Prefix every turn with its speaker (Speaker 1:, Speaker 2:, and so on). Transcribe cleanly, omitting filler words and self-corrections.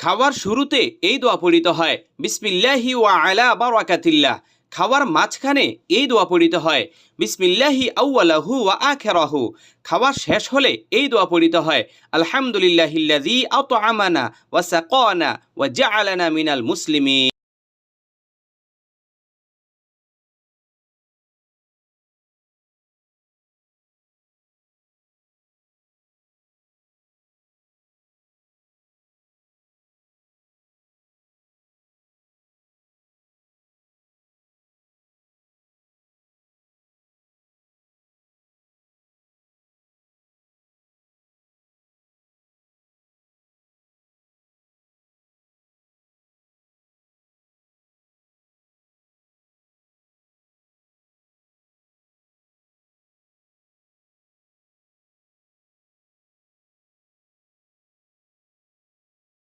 Speaker 1: খাওয়ার শুরুতে এই দোয়া পড়িতে হয়, বিসমিল্লাহি ওয়া আলা বারাকাতিল্লাহ। খাওয়ার মাঝখানে এই দোয়া পড়িতে হয়, বিসমিল্লাহি আউয়ালাহু ওয়া আখিরাহু। খাওয়া শেষ হলে এই দোয়া পড়িতে হয়, আলহামদুলিল্লাহিল্লাযী আত'আমানা ওয়া সাকানা ওয়া জা'আলানা মিনাল মুসলিমিন।